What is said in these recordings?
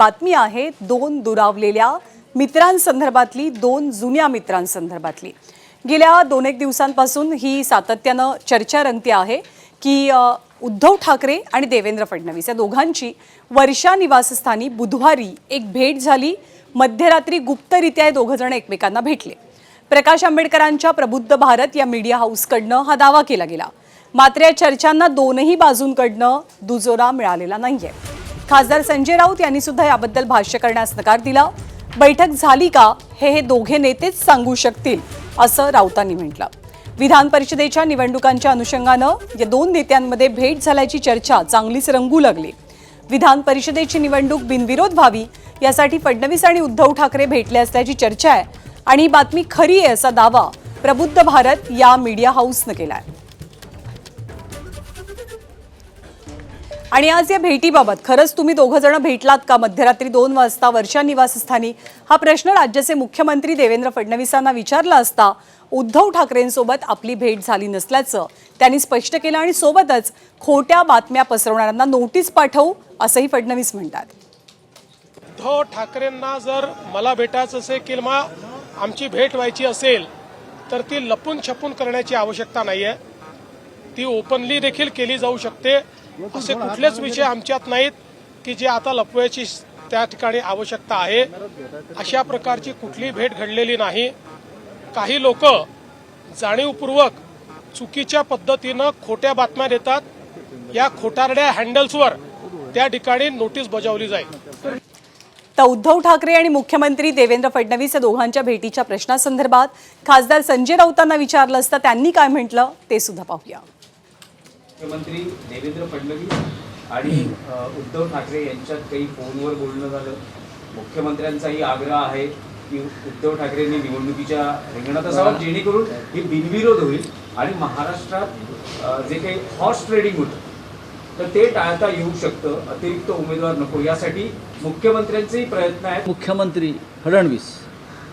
बातमी आहे दोन दुरावलेल्या मित्रांसंदर्भातली, दोन जुन्या मित्रांसंदर्भातली। गेल्या 2-1 दिवसांपासून ही सातत्यानं चर्चा रंगते आहे की उद्धव ठाकरे आणि देवेंद्र फडणवीस या दोघांची वर्षा निवासस्थानी बुधवारी एक भेट झाली। मध्यरात्री गुप्तरित्या दोघं जण एकमेकांना भेटले। प्रकाश आंबेडकरांच्या प्रबुद्ध भारत या मीडिया हाऊसकडनं हा दावा केला गेला, मात्र या चर्चांना दोनही बाजूंकडनं दुजोरा मिळालेला नाहीये। खासदार संजय राऊत यांनी सुद्धा याबद्दल भाष्य करण्यास नकार दिला। बैठक झाली का हे दोघे नेतेच सांगू शकतील असं राऊतांनी म्हटलं। विधान परिषदेच्या निवडणुकांच्या अनुषंगानं या दोन नेत्यांमध्ये भेट झाल्याची चर्चा चांगलीच रंगू लागली। विधान परिषदेची निवडणूक बिनविरोध व्हावी यासाठी फडणवीस आणि उद्धव ठाकरे भेटले असल्याची चर्चा आहे आणि ही बातमी खरी आहे असा दावा प्रबुद्ध भारत या मीडिया हाऊसनं केलाय। आणि आज या भेटीबाबत खरंच तुम्ही दोघं जण भेटलात का मध्यरात्री 2 वाजता वर्षा निवासस्थानी, हा प्रश्न राज्याचे मुख्यमंत्री देवेंद्र फडणवीसांना विचारला असता उद्धव ठाकरेंसोबत आपली भेट झाली नसल्याचं त्यांनी स्पष्ट केलं आणि सोबतच खोट्या बातम्या पसरवणाऱ्यांना नोटीस पाठवू असंही फडणवीस म्हणतात। उद्धव ठाकरेंना जर मला भेटायचं असेल किंवा आमची भेट व्हायची असेल तर ती लपून छपून करण्याची आवश्यकता नाहीये, ती ओपनली देखील केली जाऊ शकते। असे कुठलेच विषय आमच्यात नाहीत की जे आता लपवायची त्या ठिकाणी आवश्यकता आहे। अशा प्रकारची कुठली भेट घडलेली नाही। काही लोक जाणीवपूर्वक चुकीच्या पद्धतीनं खोट्या बातम्या देतात, या खोटारड्या हँडल्सवर त्या ठिकाणी नोटीस बजावली जाईल। तर उद्धव ठाकरे आणि मुख्यमंत्री देवेंद्र फडणवीस या दोघांच्या भेटीच्या प्रश्नासंदर्भात खासदार संजय राऊतांना विचारलं असता त्यांनी काय म्हटलं ते सुद्धा पाहूया। मुख्यमंत्री देवेंद्र फडणवीस आणि उद्धव ठाकरे यांच्यात काही फोनवर बोलणं झालं। मुख्यमंत्र्यांचाही आग्रह आहे की उद्धव ठाकरेंनी निवडणुकीच्या रिंगणात असावं जेणेकरून ही बिनविरोध होईल आणि महाराष्ट्रात जे काही हॉर्स ट्रेडिंग होतं तर ते टाळता येऊ शकतं, अतिरिक्त उमेदवार नको यासाठी मुख्यमंत्र्यांचेही प्रयत्न आहेत। मुख्यमंत्री फडणवीस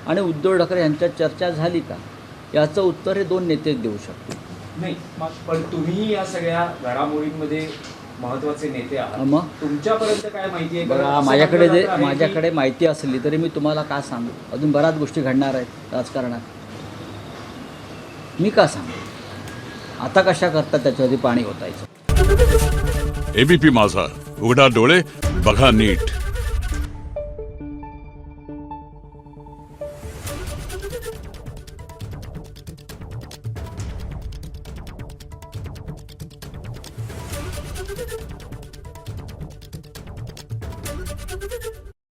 आणि उद्धव ठाकरे यांच्यात चर्चा झाली का याचं उत्तर हे दोन नेतेच देऊ शकतील। नाही, पण तुम्ही या सगळ्या घडामोडींमध्ये महत्त्वाचे नेते आहात, मग तुमच्यापर्यंत काय माहिती आहे? माझ्याकडे माहिती असली तरी मी तुम्हाला का सांगू? अजून बऱ्याच गोष्टी घडणार आहेत राजकारणात, मी का सांगू? आता कशा करतात त्याच्यावरती पाणी ओतायचं। एबीपी माझा, उघडा डोळे बघा नीट।